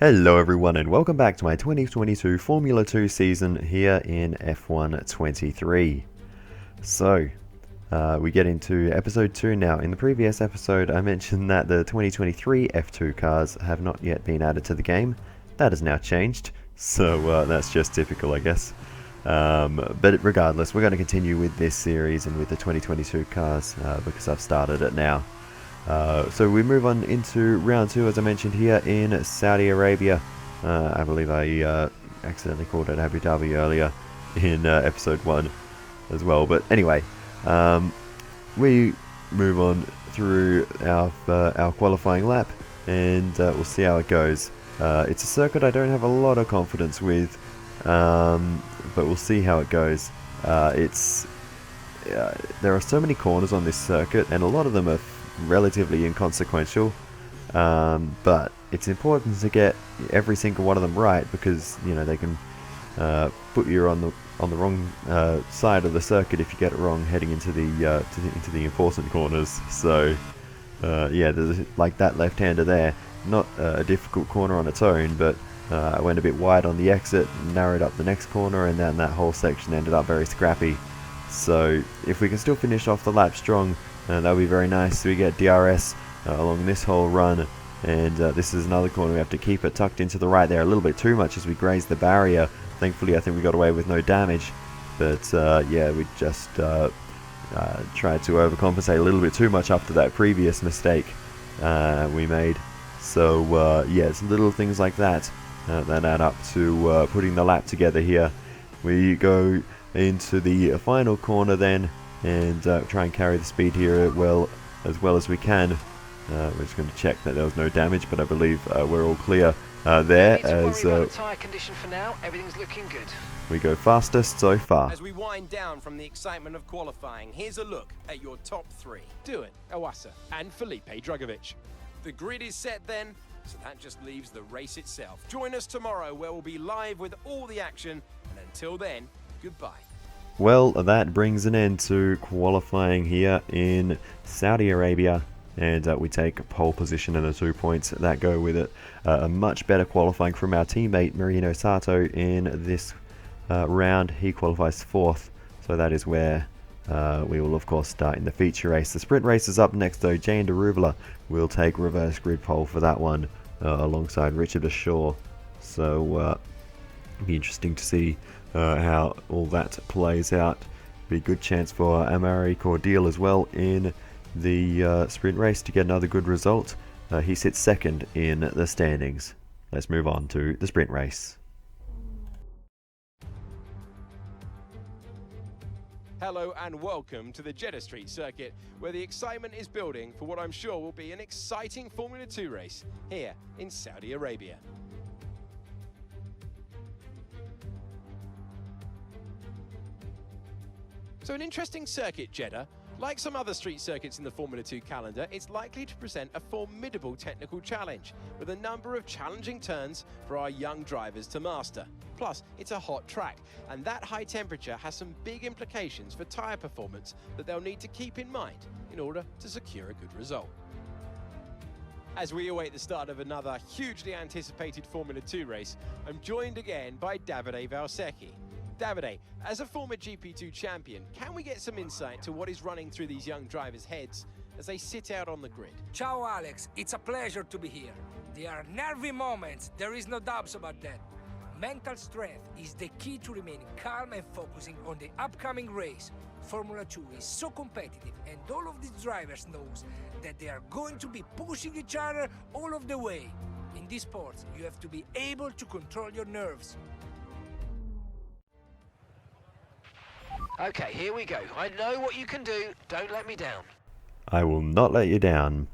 Hello everyone and welcome back to my 2022 Formula 2 season here in F1 23. So, we get into episode 2 now. In the previous episode I mentioned that the 2023 F2 cars have not yet been added to the game. That has now changed, so that's just typical I guess. But regardless, we're going to continue with this series and with the 2022 cars because I've started it now. So we move on into round 2 as I mentioned here in Saudi Arabia. I believe I accidentally called it Abu Dhabi earlier in episode 1 as well. But anyway, we move on through our qualifying lap and we'll see how it goes. It's a circuit I don't have a lot of confidence with, but we'll see how it goes. There are so many corners on this circuit and a lot of them are relatively inconsequential, but it's important to get every single one of them right because they can put you on the wrong side of the circuit if you get it wrong heading into the important corners. So yeah, like that left-hander there, not a difficult corner on its own, but I went a bit wide on the exit, narrowed up the next corner, and then that whole section ended up very scrappy. So if we can still finish off the lap strong, that would be very nice. So we get DRS along this whole run, and this is another corner. We have to keep it tucked into the right there a little bit too much as we graze the barrier. Thankfully I think we got away with no damage, but yeah, we just tried to overcompensate a little bit too much after that previous mistake we made. So yeah, it's little things like that that add up to putting the lap together here. We go into the final corner then and try and carry the speed here as well as we can. We're just going to check that there was no damage, but I believe we're all clear there as tyre condition for now. Everything's looking good. We go fastest so far. As we wind down from the excitement of qualifying, here's a look at your top 3. Doohan, Iwasa and Felipe Drugovich. The grid is set then, so that just leaves the race itself. Join us tomorrow where we'll be live with all the action, and until then, goodbye. Well, that brings an end to qualifying here in Saudi Arabia, and we take pole position and the 2 points that go with it. A much better qualifying from our teammate Marino Sato in this round. He qualifies 4th, so that is where we will of course start in the feature race. The sprint race is up next though. Jane Deruvala will take reverse grid pole for that one alongside Richard Ashaw. So it'll be interesting to see how all that plays out. Be a good chance for Amaury Cordeel as well in the sprint race to get another good result. He sits 2nd in the standings. Let's move on to the sprint race. Hello and welcome to the Jeddah Street circuit, where the excitement is building for what I'm sure will be an exciting Formula 2 race here in Saudi Arabia. So an interesting circuit, Jeddah. Like some other street circuits in the Formula 2 calendar, it's likely to present a formidable technical challenge, with a number of challenging turns for our young drivers to master. Plus, it's a hot track, and that high temperature has some big implications for tyre performance that they'll need to keep in mind in order to secure a good result. As we await the start of another hugely anticipated Formula 2 race, I'm joined again by Davide Valsecchi. Davide, as a former GP2 champion, can we get some insight to what is running through these young drivers' heads as they sit out on the grid? Ciao Alex, it's a pleasure to be here. There are nervy moments, there is no doubts about that. Mental strength is the key to remaining calm and focusing on the upcoming race. Formula 2 is so competitive and all of these drivers knows that they are going to be pushing each other all of the way. In this sport, you have to be able to control your nerves. Okay, here we go. I know what you can do. Don't let me down. I will not let you down.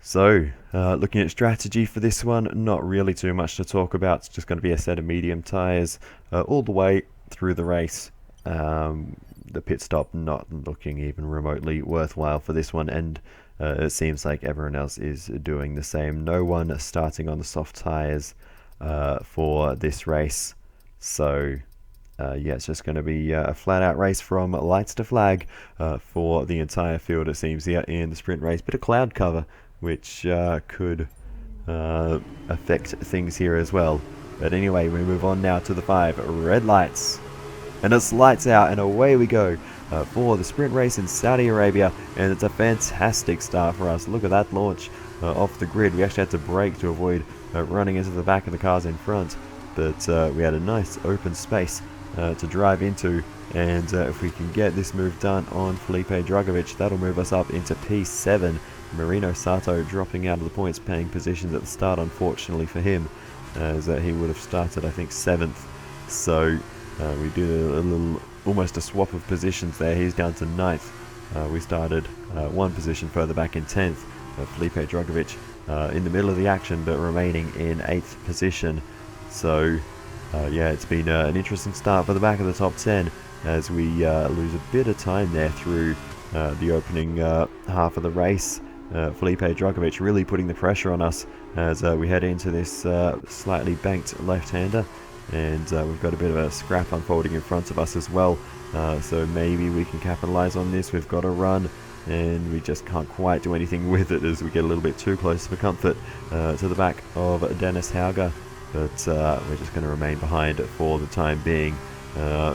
So, looking at strategy for this one, not really too much to talk about. It's just going to be a set of medium tyres all the way through the race. The pit stop not looking even remotely worthwhile for this one, and it seems like everyone else is doing the same. No one starting on the soft tyres for this race. So yeah, it's just going to be a flat-out race from lights to flag for the entire field, it seems, here in the sprint race. Bit of cloud cover, which could affect things here as well. But anyway, we move on now to the 5 red lights. And it's lights out and away we go for the sprint race in Saudi Arabia. And it's a fantastic start for us. Look at that launch off the grid. We actually had to brake to avoid running into the back of the cars in front. But we had a nice open space to drive into. And if we can get this move done on Felipe Drugovich, that'll move us up into P7. Marino Sato dropping out of the points paying positions at the start, unfortunately for him, as he would have started, I think, 7th. So we did a little, almost a swap of positions there. He's down to 9th. We started one position further back in 10th. Felipe Drugovich in the middle of the action, but remaining in 8th position. So yeah, it's been an interesting start for the back of the top 10 as we lose a bit of time there through the opening half of the race. Felipe Drugovich really putting the pressure on us as we head into this slightly banked left-hander, and we've got a bit of a scrap unfolding in front of us as well, so maybe we can capitalize on this. We've got a run and we just can't quite do anything with it as we get a little bit too close for comfort to the back of Dennis Hauger, but we're just going to remain behind for the time being.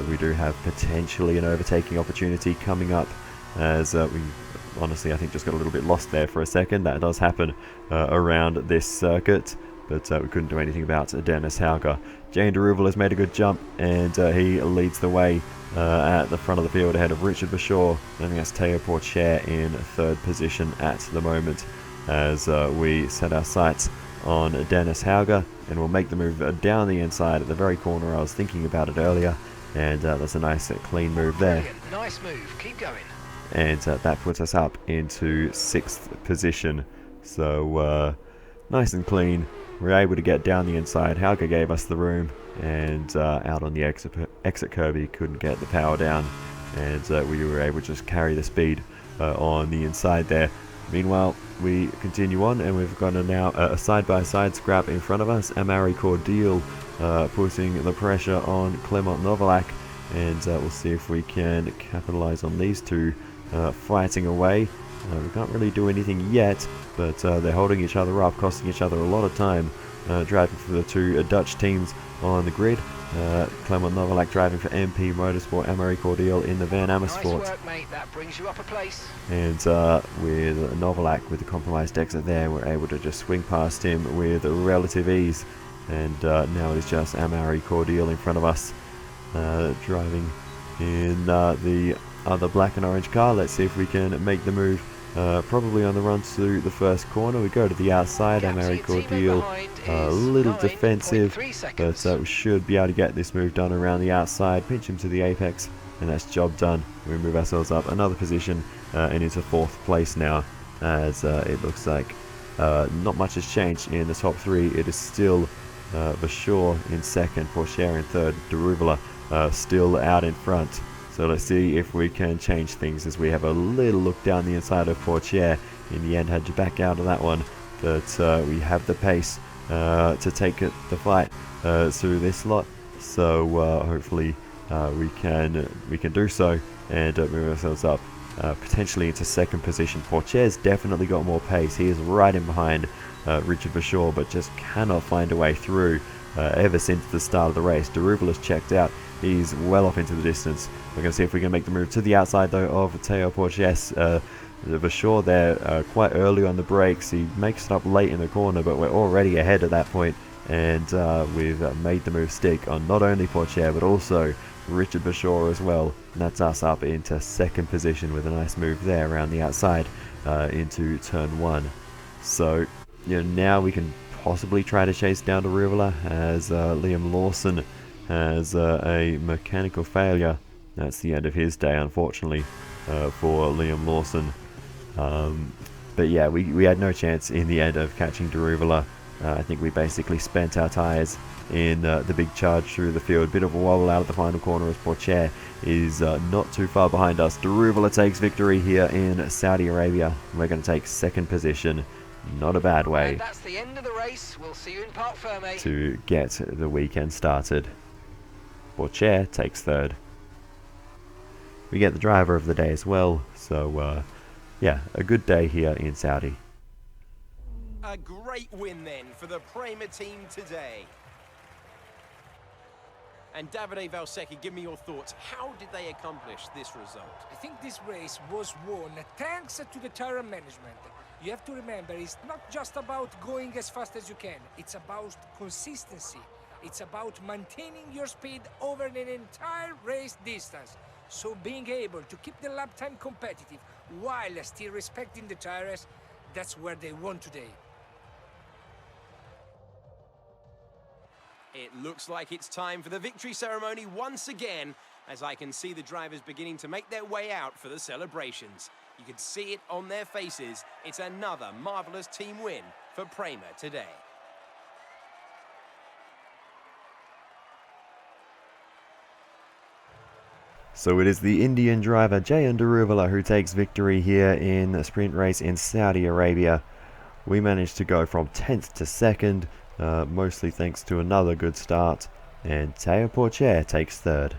We do have potentially an overtaking opportunity coming up as we honestly I think just got a little bit lost there for a second. That does happen around this circuit, but we couldn't do anything about Dennis Hauger. Jane Deruval has made a good jump and he leads the way at the front of the field ahead of Richard Bashaw. I think that's Teo Porcher in 3rd position at the moment as we set our sights on Dennis Hauger, and we'll make the move down the inside at the very corner. I was thinking about it earlier, and that's a nice clean move there. Brilliant. Nice move. Keep going. And that puts us up into 6th position. So nice and clean. We're able to get down the inside. Hauger gave us the room, and out on the exit curve he couldn't get the power down, and we were able to just carry the speed on the inside there. Meanwhile, we continue on, and we've got now a side-by-side scrap in front of us. Amaury Cordial putting the pressure on Clement Novalak, and we'll see if we can capitalize on these two fighting away. We can't really do anything yet, but they're holding each other up, costing each other a lot of time, driving for the two Dutch teams on the grid. Clement Novalak driving for MP Motorsport, Amaury Cordial in the Van Amersfoort. Nice work, mate. That brings you up a place. And with Novalak with the compromised exit there, we're able to just swing past him with relative ease. And now it is just Amaury Cordial in front of us, driving in the other black and orange car. Let's see if we can make the move. Probably on the run to the first corner. We go to the outside. Amaury Cordial a little defensive, but we should be able to get this move done around the outside, pinch him to the apex, and that's job done. We move ourselves up another position and into 4th place now, as it looks like not much has changed in the top 3. It is still Bashaw in 2nd, Porcher in 3rd, Deruvala still out in front. So let's see if we can change things as we have a little look down the inside of Porcher. In the end had to back out of that one, but we have the pace to take the fight through this lot. So hopefully we can do so and move ourselves up potentially into 2nd position. Porcher's definitely got more pace. He is right in behind Richard Bashaw, but just cannot find a way through ever since the start of the race. Deruval has checked out. He's well off into the distance. We're going to see if we can make the move to the outside though of Teo Porcher. Bashaw there quite early on the brakes. He makes it up late in the corner, but we're already ahead at that point, and we've made the move stick on not only Porcher but also Richard Bashaw as well. And that's us up into 2nd position with a nice move there around the outside into turn 1. So now we can possibly try to chase down Deruvala as Liam Lawson has a mechanical failure. That's the end of his day, unfortunately, for Liam Lawson. But yeah, we had no chance in the end of catching Deruvala. I think we basically spent our tyres in the big charge through the field. Bit of a wobble out of the final corner as Porcher is not too far behind us. Deruvala takes victory here in Saudi Arabia. We're going to take 2nd position. Not a bad way. And that's the end of the race. We'll see you in Parc Ferme to get the weekend started. Porcher takes 3rd. We get the driver of the day as well. So yeah, a good day here in Saudi. A great win then for the Prema team today. And Davide Valsecchi, give me your thoughts. How did they accomplish this result? I think this race was won thanks to the tire management. You have to remember, it's not just about going as fast as you can. It's about consistency. It's about maintaining your speed over an entire race distance. So being able to keep the lap time competitive while still respecting the tires, that's where they won today. It looks like it's time for the victory ceremony once again, as I can see the drivers beginning to make their way out for the celebrations. You can see it on their faces. It's another marvellous team win for Prema today. So it is the Indian driver Jehan Daruvala who takes victory here in a sprint race in Saudi Arabia. We managed to go from 10th to 2nd, mostly thanks to another good start, and Théo Pourchaire takes 3rd.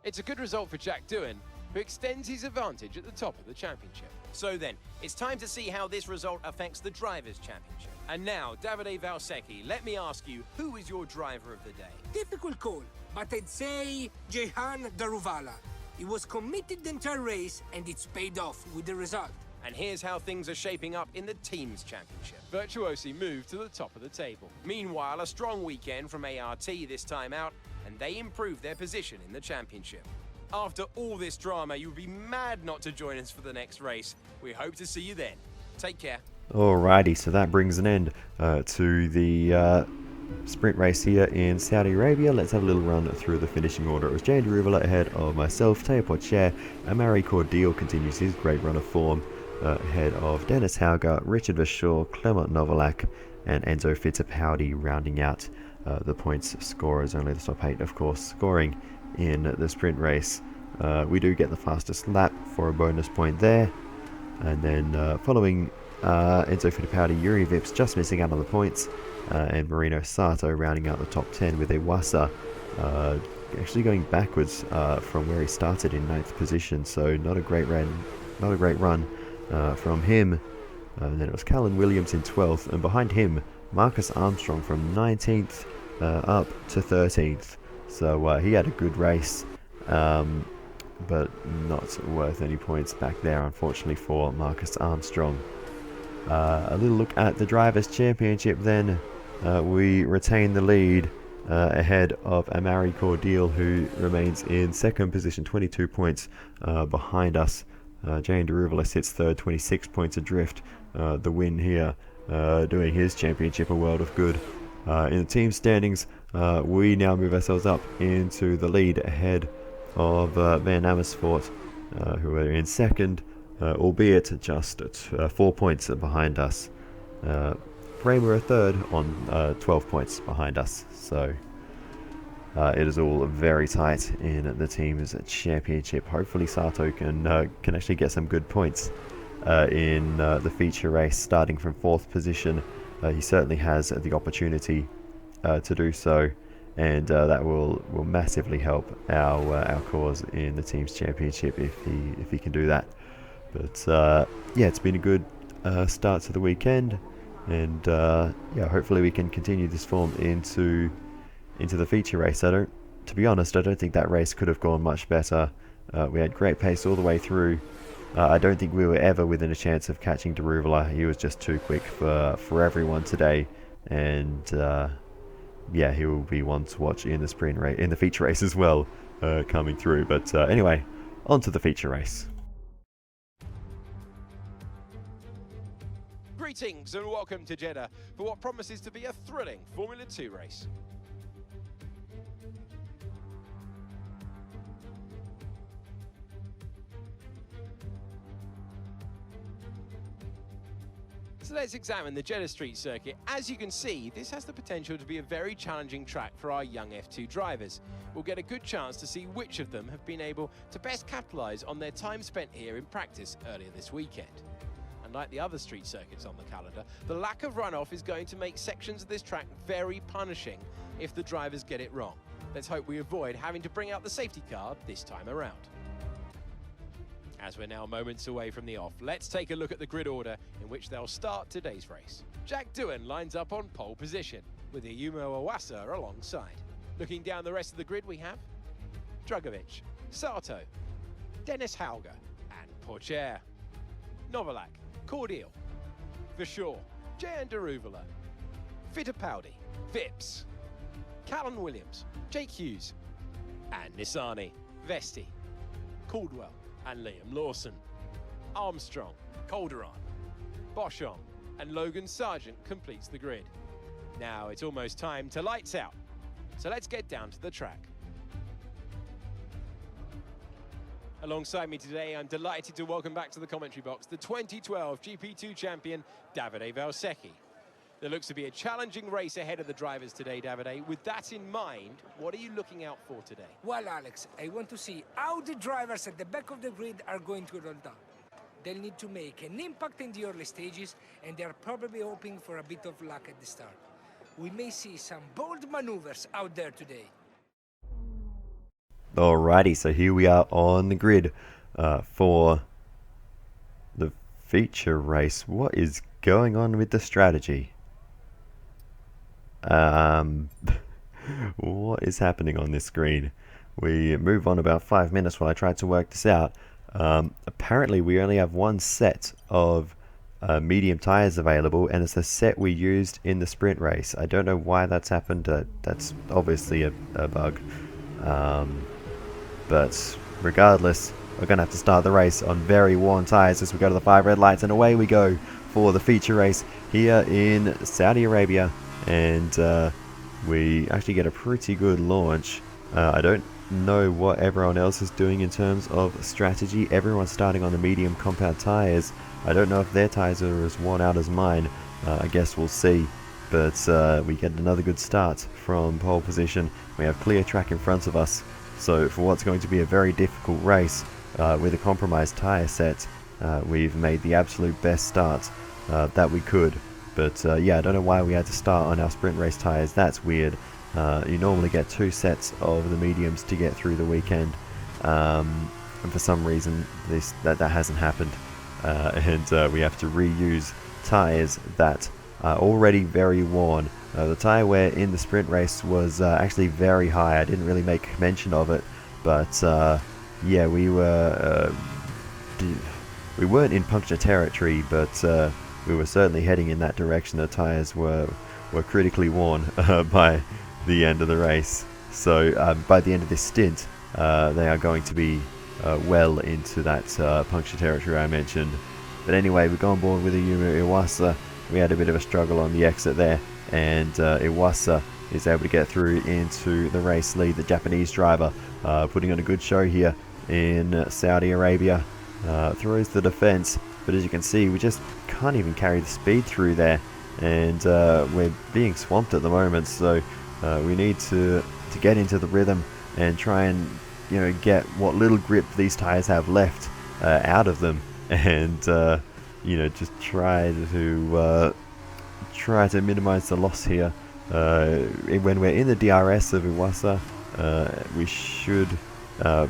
It's a good result for Jack Doohan, who extends his advantage at the top of the championship. So then, it's time to see how this result affects the Drivers' Championship. And now, Davide Valsecchi, let me ask you, who is your driver of the day? Difficult call, but I'd say Jehan Daruvala. He was committed the entire race, and it's paid off with the result. And here's how things are shaping up in the Teams' Championship. Virtuosi moved to the top of the table. Meanwhile, a strong weekend from ART this time out, and they improved their position in the championship. After all this drama, you'd be mad not to join us for the next race. We hope to see you then. Take care. Alrighty, so that brings an end to the sprint race here in Saudi Arabia. Let's have a little run through the finishing order. It was Jehan Daruvala ahead of myself, Théo Pourchaire, Amaury Cordeel continues his great run of form ahead of Dennis Hauger, Richard Verschoor, Clement Novalak, and Enzo Fittipaldi rounding out the points scorers. Only the top 8, of course, scoring in the sprint race. We do get the fastest lap for a bonus point there, and then following Enzo Fittipaldi, Juri Vips just missing out on the points, and Marino Sato rounding out the top 10 with Iwasa actually going backwards from where he started in 9th position. So not a great run from him. And then it was Callan Williams in 12th, and behind him Marcus Armstrong from 19th up to 13th. So he had a good race, but not worth any points back there, unfortunately, for Marcus Armstrong. A little look at the Drivers' Championship then. We retain the lead ahead of Amaury Cordeel, who remains in 2nd position, 22 points behind us. Jehan Daruvala sits 3rd, 26 points adrift. The win here, doing his championship a world of good. In the team standings, we now move ourselves up into the lead ahead of Van Amersfoort, who are in 2nd, albeit just 4 points behind us. Prema are 3rd on 12 points behind us. So it is all very tight in the team's championship. Hopefully Sato can actually get some good points in the feature race, starting from 4th position. He certainly has the opportunity to do so, and that will massively help our cause in the team's championship if he can do that. But yeah, it's been a good start to the weekend, and yeah, hopefully we can continue this form into the feature race. To be honest, I don't think that race could have gone much better. We had great pace all the way through. I don't think we were ever within a chance of catching Daruvala. He was just too quick for everyone today, and yeah, he will be one to watch in the sprint race, in the feature race as well, coming through. But anyway, on to the feature race. Greetings and welcome to Jeddah for what promises to be a thrilling Formula 2 race. So let's examine the Jeddah Street Circuit. As you can see, this has the potential to be a very challenging track for our young F2 drivers. We'll get a good chance to see which of them have been able to best capitalise on their time spent here in practice earlier this weekend. Unlike the other street circuits on the calendar, the lack of runoff is going to make sections of this track very punishing if the drivers get it wrong. Let's hope we avoid having to bring out the safety car this time around. As we're now moments away from the off, let's take a look at the grid order in which they'll start today's race. Jack Doohan lines up on pole position, with Ayumu Iwasa alongside. Looking down the rest of the grid, we have Drugovic, Sato, Dennis Hauger, and Pourchaire. Novalak, Cordial, Vachor, Jehan Daruvala, Fittipaldi, Phipps, Callan Williams, Jake Hughes, and Nissany, Vesti, Caldwell, and Liam Lawson. Armstrong, Calderon, Boschon, and Logan Sargent completes the grid. Now it's almost time to lights out, so let's get down to the track. Alongside me today, I'm delighted to welcome back to the commentary box the 2012 GP2 champion, Davide Valsecchi. There looks to be a challenging race ahead of the drivers today, Davide. With that in mind, what are you looking out for today? Well, Alex, I want to see how the drivers at the back of the grid are going to roll down. They'll need to make an impact in the early stages, and they're probably hoping for a bit of luck at the start. We may see some bold maneuvers out there today. Alrighty, so here we are on the grid for the feature race. What is going on with the strategy? What is happening on this screen? We move on about 5 minutes while I try to work this out. Apparently we only have one set of medium tires available, and it's the set we used in the sprint race. I don't know why that's happened. That's obviously a bug. But regardless, we're going to have to start the race on very worn tires as we go to the 5 red lights, and away we go for the feature race here in Saudi Arabia. And we actually get a pretty good launch. I don't know what everyone else is doing in terms of strategy. Everyone's starting on the medium compound tires. I don't know if their tires are as worn out as mine. I guess we'll see. But we get another good start from pole position. We have clear track in front of us. So for what's going to be a very difficult race with a compromised tyre set, we've made the absolute best start that we could. But yeah, I don't know why we had to start on our sprint race tyres. That's weird. You normally get 2 sets of the mediums to get through the weekend. And for some reason that hasn't happened. And we have to reuse tyres that are already very worn. The tyre wear in the sprint race was actually very high. I didn't really make mention of it, but yeah, we weren't in puncture territory, but we were certainly heading in that direction. The tyres were critically worn by the end of the race. So by the end of this stint, they are going to be well into that puncture territory I mentioned. But anyway, we go on board with Ayumu Iwasa. We had a bit of a struggle on the exit there, and Iwasa is able to get through into the race lead. The Japanese driver putting on a good show here in Saudi Arabia. Throws the defense, but as you can see, we just can't even carry the speed through there, and we're being swamped at the moment. So we need to get into the rhythm and try and get what little grip these tires have left out of them, and just try to minimize the loss here. When we're in the DRS of Iwasa, we should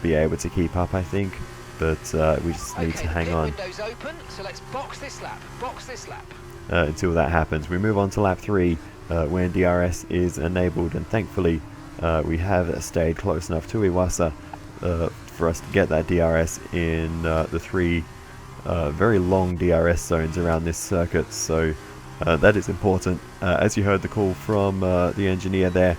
be able to keep up, I think, but we just need to hang on. Windows open, so let's box this lap. Until that happens. We move on to lap 3 when DRS is enabled, and thankfully we have stayed close enough to Iwasa for us to get that DRS in the 3 very long DRS zones around this circuit. So that is important. As you heard the call from the engineer there,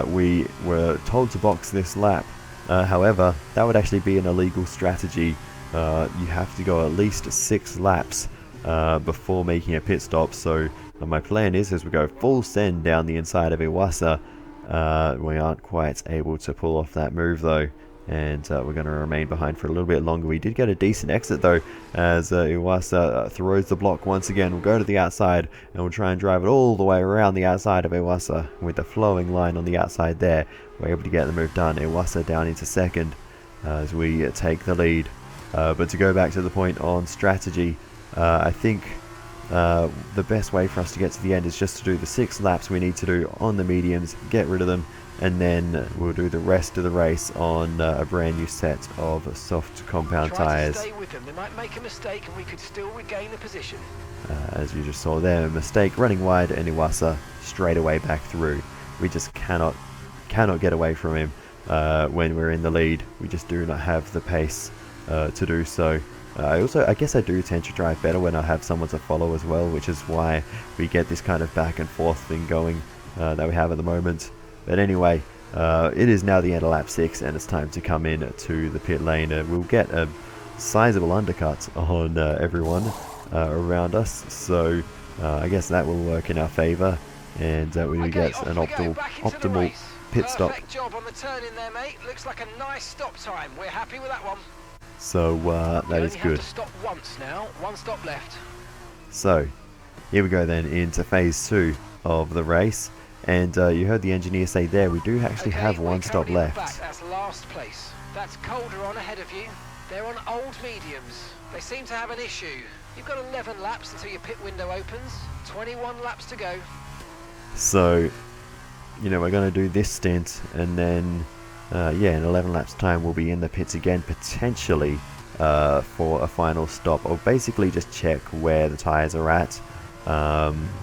we were told to box this lap. However, that would actually be an illegal strategy. You have to go at least 6 laps before making a pit stop. So my plan is, as we go full send down the inside of Iwasa, we aren't quite able to pull off that move though, and we're going to remain behind for a little bit longer. We did get a decent exit though, as Iwasa throws the block once again. We'll go to the outside and we'll try and drive it all the way around the outside of Iwasa with the flowing line on the outside there. We're able to get the move done. Iwasa down into second as we take the lead. But to go back to the point on strategy, I think the best way for us to get to the end is just to do the 6 laps we need to do on the mediums, get rid of them, and then we'll do the rest of the race on a brand new set of soft compound tyres. Stay with them. They might make a mistake and we could still regain the position. As you just saw there, a mistake running wide, and Iwasa straight away back through. We just cannot get away from him when we're in the lead. We just do not have the pace to do so. I guess I do tend to drive better when I have someone to follow as well, which is why we get this kind of back and forth thing going that we have at the moment. But anyway, it is now the end of lap 6, and it's time to come in to the pit lane. We'll get a sizable undercut on everyone around us, so I guess that will work in our favour, and we will get an optimal pit stop. Perfect job on the turn in there, mate. Looks like a nice stop time. We're happy with that one. So that is good. Have to stop once now. 1 stop left. So here we go then into phase 2 of the race, and you heard the engineer say there we do actually have 1 stop left. That's last place. That's Calderon ahead of you. They're on old mediums. They seem to have an issue. You've got 11 laps until your pit window opens. 21 laps to go. So, you know, we're going to do this stint, and then yeah, in 11 laps time we'll be in the pits again, potentially for a final stop, or basically just check where the tyres are at.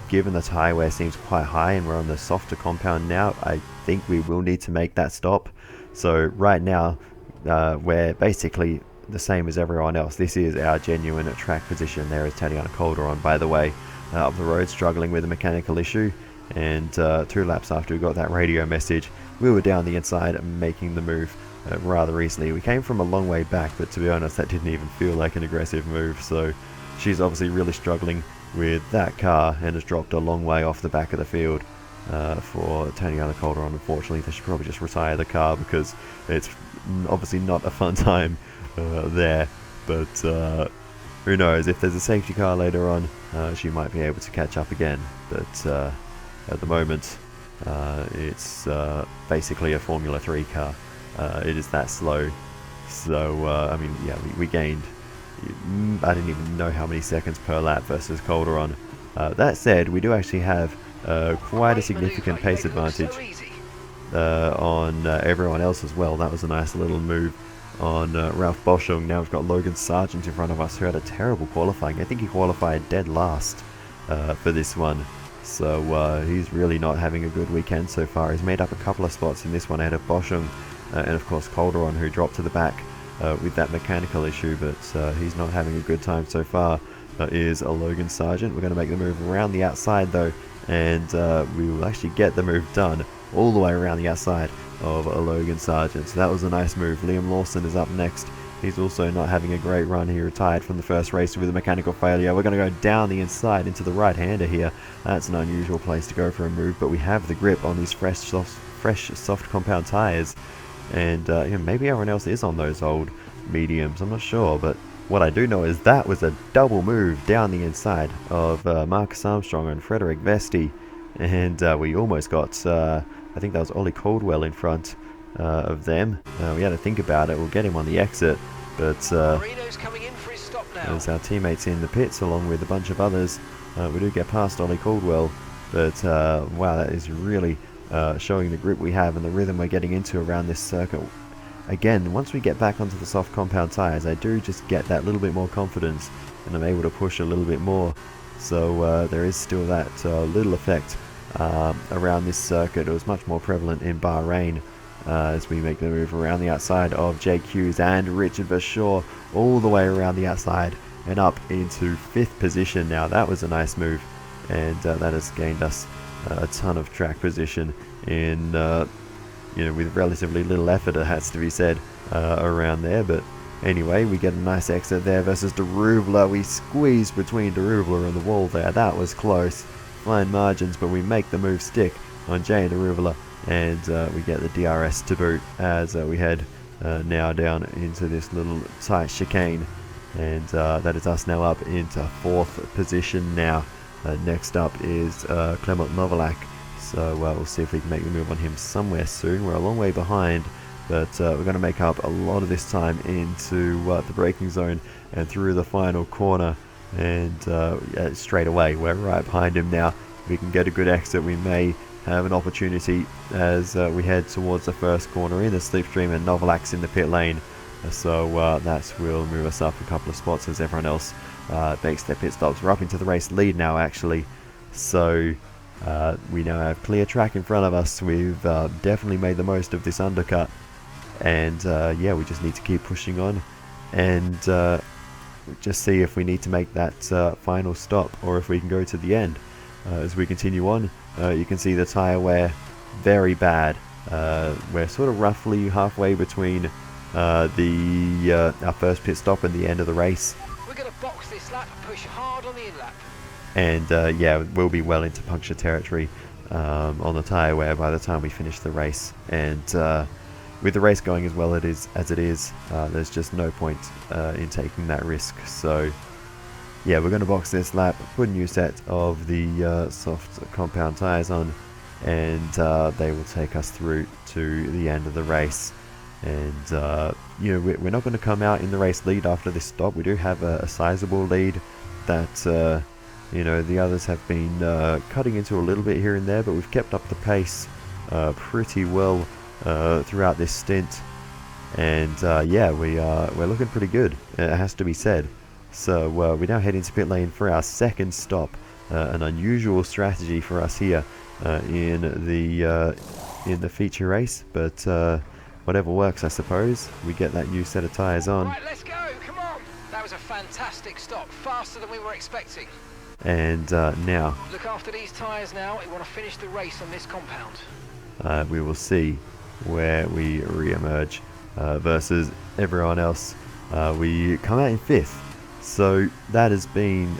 Given the tyre wear seems quite high and we're on the softer compound now, I think we will need to make that stop. So right now we're basically the same as everyone else. This is our genuine track position. There is Tatiana Calderon, by the way, up the road struggling with a mechanical issue, and 2 laps after we got that radio message we were down the inside making the move rather easily. We came from a long way back, but to be honest that didn't even feel like an aggressive move, so she's obviously really struggling with that car and has dropped a long way off the back of the field for Tatiana Calderon. Unfortunately, they should probably just retire the car because it's obviously not a fun time there, but who knows, if there's a safety car later on she might be able to catch up again, but at the moment it's basically a Formula 3 car. It is that slow, so I mean, yeah, we gained, I didn't even know how many seconds per lap versus Calderon. That said, we do actually have quite a significant pace advantage on everyone else as well. That was a nice little move on Ralph Boschung. Now we've got Logan Sargent in front of us, who had a terrible qualifying. I think he qualified dead last for this one, so he's really not having a good weekend so far. He's made up a couple of spots in this one ahead of Boschung, and of course Calderon, who dropped to the back with that mechanical issue, but he's not having a good time so far. Is a Logan Sargent. We're going to make the move around the outside though, and we will actually get the move done all the way around the outside of a Logan Sargent. So that was a nice move. Liam Lawson is up next. He's also not having a great run. He retired from the first race with a mechanical failure. We're going to go down the inside into the right-hander here. That's an unusual place to go for a move, but we have the grip on these fresh soft compound tyres, and you know, maybe everyone else is on those old mediums. I'm not sure, but what I do know is that was a double move down the inside of Marcus Armstrong and Frederick Vesti, and we almost got, I think that was Ollie Caldwell in front of them. We had to think about it. We'll get him on the exit, but coming in for his stop now. as our teammates in the pits along with a bunch of others, we do get past Ollie Caldwell, but wow, that is really showing the grip we have and the rhythm we're getting into around this circuit. Again, once we get back onto the soft compound tyres, I do just get that little bit more confidence and I'm able to push a little bit more. So there is still that little effect around this circuit. It was much more prevalent in Bahrain as we make the move around the outside of Jake Hughes and Richard Verschoor, all the way around the outside and up into 5th position. Now that was a nice move, and that has gained us a ton of track position in you know, with relatively little effort, it has to be said, around there. But anyway, we get a nice exit there versus Derouvler. We squeezed between Derouvler and the wall there. That was close. Fine margins, but we make the move stick on Jay Derouvler, and we get the DRS to boot as we head now down into this little tight chicane, and that is us now up into 4th position now. Next up is Clement Novalak. So we'll see if we can make the move on him somewhere soon. We're a long way behind, but we're going to make up a lot of this time into the braking zone and through the final corner. and yeah, straight away we're right behind him now. We can get a good exit. We may have an opportunity as we head towards the first corner in the slipstream, and Novalak's in the pit lane. So that will move us up a couple of spots as everyone else makes their pit stops. We're up into the race lead now, actually. So we now have clear track in front of us. We've definitely made the most of this undercut. And yeah, we just need to keep pushing on and just see if we need to make that final stop or if we can go to the end. As we continue on, you can see the tyre wear very bad. We're sort of roughly halfway between our first pit stop and the end of the race. We're going to box this lap and push hard on the in-lap. And yeah, we'll be well into puncture territory on the tyre wear by the time we finish the race. And with the race going as well as it is, there's just no point in taking that risk. So yeah, we're going to box this lap, put a new set of the soft compound tyres on, and they will take us through to the end of the race. And you know, we're not going to come out in the race lead after this stop. We do have a sizable lead that you know, the others have been cutting into a little bit here and there, but we've kept up the pace pretty well throughout this stint. And yeah, we're looking pretty good, it has to be said. So we now head into pit lane for our second stop. An unusual strategy for us here in the feature race, but whatever works, I suppose. We get that new set of tyres on. Right, let's go, come on. That was a fantastic stop, faster than we were expecting. And now Look after these tyres now. We want to finish the race on this compound. we will see where we re-emerge versus everyone else. We come out in 5th, so that has been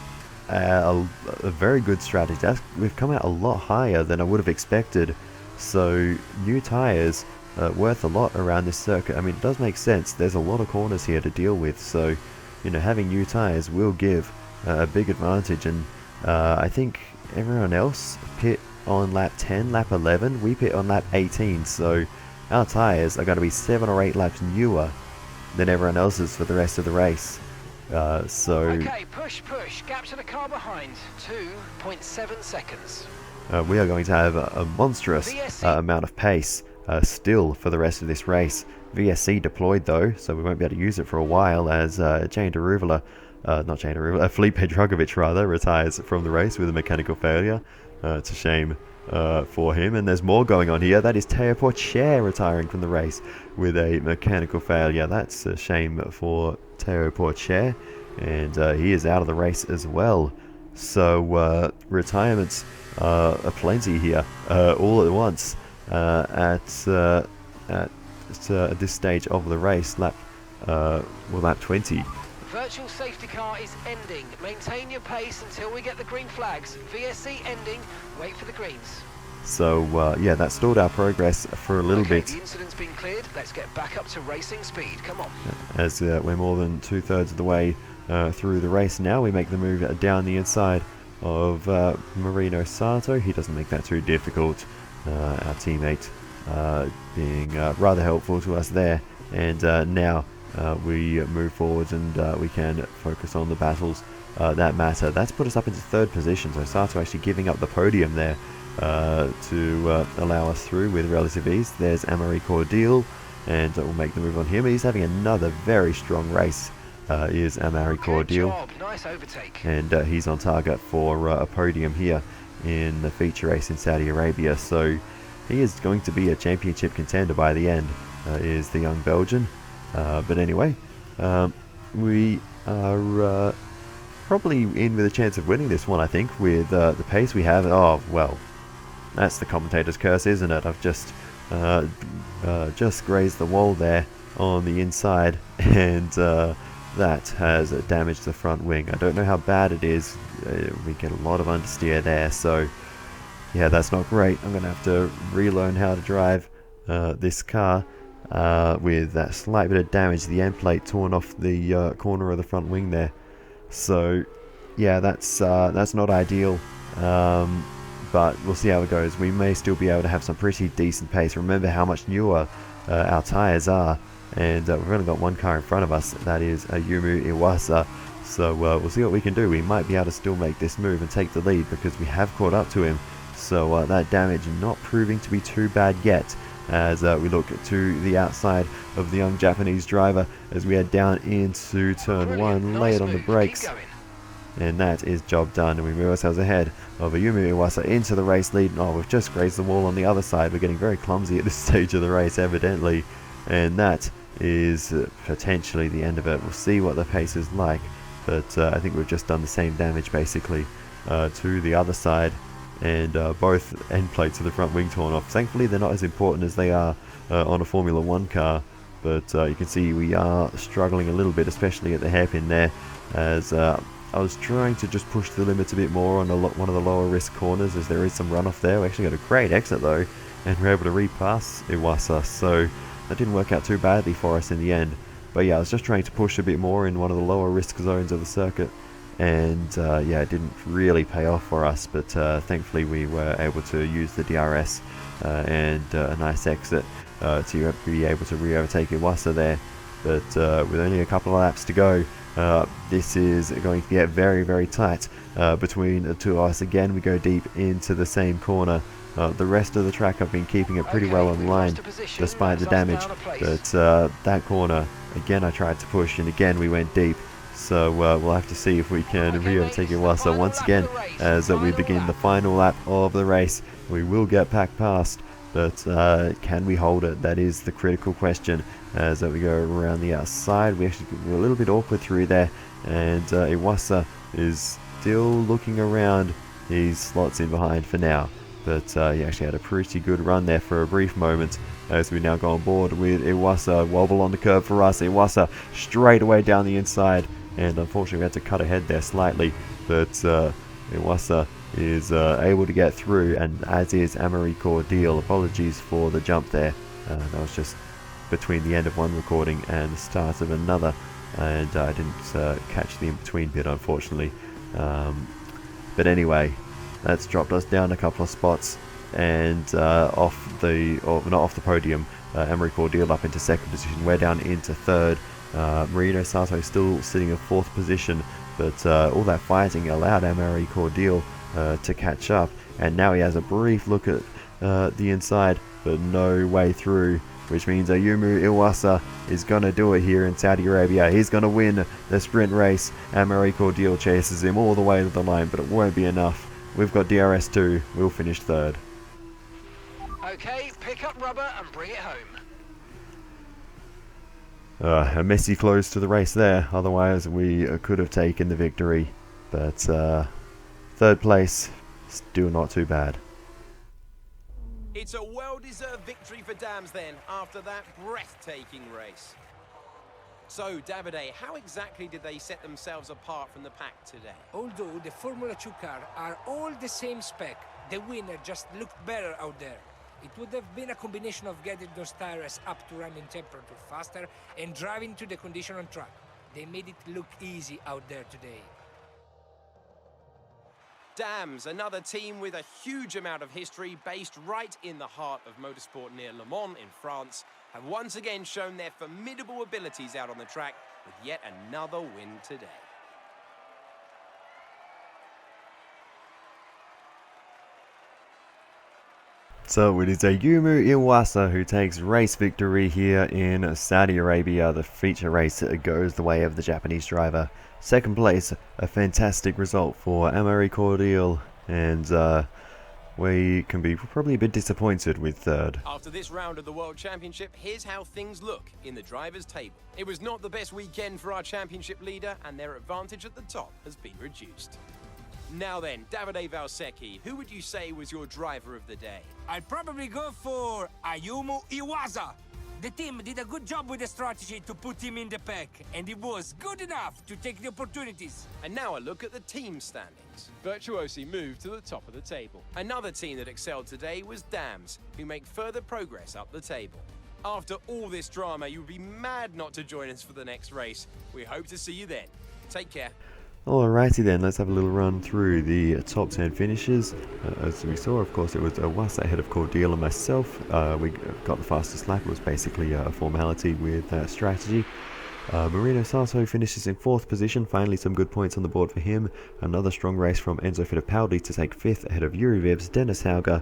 a very good strategy. We've come out a lot higher than I would have expected, so new tyres worth a lot around this circuit. I mean, it does make sense. There's a lot of corners here to deal with, so you know, having new tyres will give a big advantage. And I think everyone else pit on lap 10, lap 11, we pit on lap 18, so our tyres are going to be 7 or 8 laps newer than everyone else's for the rest of the race. So Okay, push, gap to the car behind, 2.7 seconds. we are going to have a monstrous amount of pace still for the rest of this race. VSC deployed though, so we won't be able to use it for a while, as Felipe Drugovich rather, retires from the race with a mechanical failure. It's a shame for him, and there's more going on here. That is Teo Porcher retiring from the race with a mechanical failure. That's a shame for Teo Porcher, and he is out of the race as well. So retirements are plenty here, all at once at this stage of the race. Lap 20. Virtual safety car is ending. Maintain your pace until we get the green flags. VSC ending. Wait for the greens. So yeah, that stalled our progress for a little bit. The incident's been cleared. Let's get back up to racing speed. Come on. As we're more than 2/3 of the way through the race now, we make the move down the inside of Marino Sato. He doesn't make that too difficult. Our teammate being rather helpful to us there. And now we move forwards, and we can focus on the battles that matter. That's put us up into 3rd position, so Sato actually giving up the podium there to allow us through with relative ease. There's Amaury Cordeel, and we'll make the move on him. He's having another very strong race, is Amaury Cordeel. Good job. Nice overtake. And he's on target for a podium here in the feature race in Saudi Arabia, so he is going to be a championship contender by the end, is the young Belgian. But anyway, we are probably in with a chance of winning this one, I think, with the pace we have. Oh, well, that's the commentator's curse, isn't it? I've just grazed the wall there on the inside, and that has damaged the front wing. I don't know how bad it is. We get a lot of understeer there, so yeah, that's not great. I'm going to have to relearn how to drive this car. With that slight bit of damage, the end plate torn off the corner of the front wing there. So yeah, that's not ideal, but we'll see how it goes. We may still be able to have some pretty decent pace. Remember how much newer our tyres are, and we've only got one car in front of us. That is Yumu Iwasa. So we'll see what we can do. We might be able to still make this move and take the lead because we have caught up to him. So that damage not proving to be too bad yet, as we look to the outside of the young Japanese driver as we head down into turn 1, lay it on the brakes, and that is job done, and we move ourselves ahead of Ayumu Iwasa into the race lead. Oh, we've just grazed the wall on the other side. We're getting very clumsy at this stage of the race, evidently, and that is potentially the end of it. We'll see what the pace is like, but I think we've just done the same damage basically to the other side, and both end plates of the front wing torn off. Thankfully they're not as important as they are on a Formula 1 car, but you can see we are struggling a little bit, especially at the hairpin there, as I was trying to just push the limits a bit more on one of the lower risk corners, as there is some runoff there. We actually got a great exit though, and we're able to repass Iwasa, so that didn't work out too badly for us in the end. But yeah, I was just trying to push a bit more in one of the lower risk zones of the circuit, and yeah, it didn't really pay off for us, but thankfully we were able to use the DRS and a nice exit to be able to re-overtake Iwasa there. But with only a couple of laps to go, this is going to get very, very tight between the two of us. Again, we go deep into the same corner. The rest of the track I've been keeping it pretty well on line despite the damage, but that corner, again I tried to push, and again we went deep. So we'll have to see if we can re-overtake Iwasa once again as we begin the final lap of the race. We will get back past, but can we hold it? That is the critical question, as we go around the outside. We actually were a little bit awkward through there, and Iwasa is still looking around. He slots in behind for now, but he actually had a pretty good run there for a brief moment, as we now go on board with Iwasa. Wobble on the curve for us. Iwasa straight away down the inside, and unfortunately we had to cut ahead there slightly, but Iwasa is able to get through, and as is Amaury Cordeel. Apologies for the jump there. That was just between the end of one recording and the start of another, and I didn't catch the in-between bit, unfortunately. But anyway, that's dropped us down a couple of spots, and not off the podium. Amaury Cordeel up into second position. We're down into third. Marino Sato still sitting in fourth position, but all that fighting allowed Amaury Cordeel to catch up, and now he has a brief look at the inside, but no way through, which means Ayumu Iwasa is going to do it here in Saudi Arabia. He's going to win the sprint race. Amaury Cordeel chases him all the way to the line, but it won't be enough. We've got DRS2. We'll finish third. Okay, pick up rubber and bring it home. A messy close to the race there, otherwise we could have taken the victory, but third place, still not too bad. It's a well-deserved victory for Dams then, after that breathtaking race. So, Davide, how exactly did they set themselves apart from the pack today? Although the Formula 2 car are all the same spec, the winner just looked better out there. It would have been a combination of getting those tires up to running temperature faster and driving to the condition on track. They made it look easy out there today. Dams, another team with a huge amount of history based right in the heart of motorsport near Le Mans in France, have once again shown their formidable abilities out on the track with yet another win today. So it is Ayumu Iwasa who takes race victory here in Saudi Arabia. The feature race goes the way of the Japanese driver. Second place, a fantastic result for Amaury Cordeel, and we can be probably a bit disappointed with third. After this round of the World Championship, here's how things look in the drivers' table. It was not the best weekend for our championship leader, and their advantage at the top has been reduced. Now then, Davide Valsecchi, who would you say was your driver of the day? I'd probably go for Ayumu Iwasa. The team did a good job with the strategy to put him in the pack, and it was good enough to take the opportunities. And now a look at the team standings. Virtuosi moved to the top of the table. Another team that excelled today was Dams, who make further progress up the table. After all this drama, you would be mad not to join us for the next race. We hope to see you then. Take care. Alrighty then, let's have a little run through the top 10 finishes. As we saw, of course, it was Iwasa ahead of Cordeel and myself. We got the fastest lap. It was basically a formality with strategy. Marino Sato finishes in 4th position, finally some good points on the board for him. Another strong race from Enzo Fittipaldi to take 5th ahead of Yuri Vips, Dennis Hauger,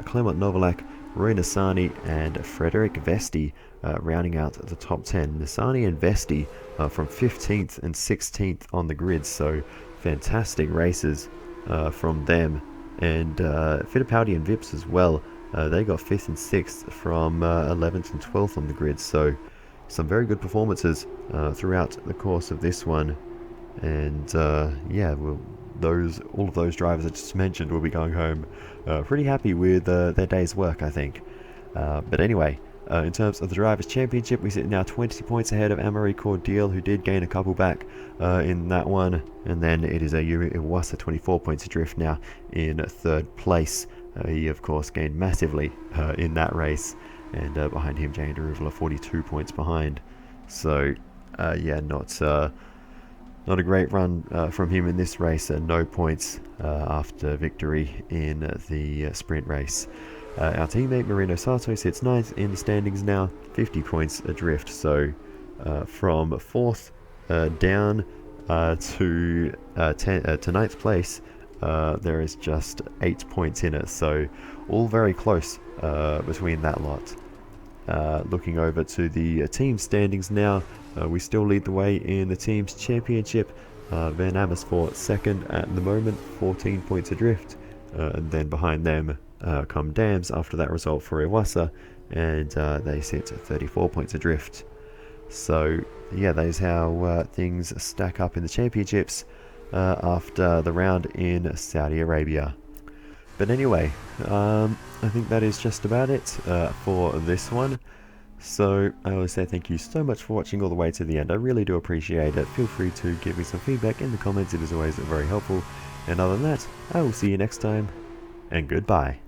Clement Novalak, Roy Nissany and Frederick Vesti, rounding out the top 10. Nissany and Vesti from 15th and 16th on the grid, so fantastic races from them. And Fittipaldi and Vips as well, they got 5th and 6th from 11th and 12th on the grid, so some very good performances throughout the course of this one. And yeah, all of those drivers I just mentioned will be going home pretty happy with their day's work, I think. But anyway, in terms of the Drivers' Championship, we sit now 20 points ahead of Amaury Cordial, who did gain a couple back in that one. And then it is a Yuri Iwasa, 24 points adrift now in 3rd place. He, of course, gained massively in that race. And behind him, Jane Deruvula, 42 points behind. So, yeah, not a great run from him in this race. No points after victory in the sprint race. Our teammate Marino Sato sits 9th in the standings now, 50 points adrift. So, from 4th down to 9th place, there is just 8 points in it. So, all very close between that lot. Looking over to the team standings now, we still lead the way in the team's championship. Van Amersfoort 2nd at the moment, 14 points adrift, and then behind them come Dams after that result for Iwasa, and they sit at 34 points adrift. So yeah, that is how things stack up in the championships after the round in Saudi Arabia. But anyway, I think that is just about it for this one. So I always say thank you so much for watching all the way to the end. I really do appreciate it. Feel free to give me some feedback in the comments. It is always very helpful. And other than that, I will see you next time, and goodbye.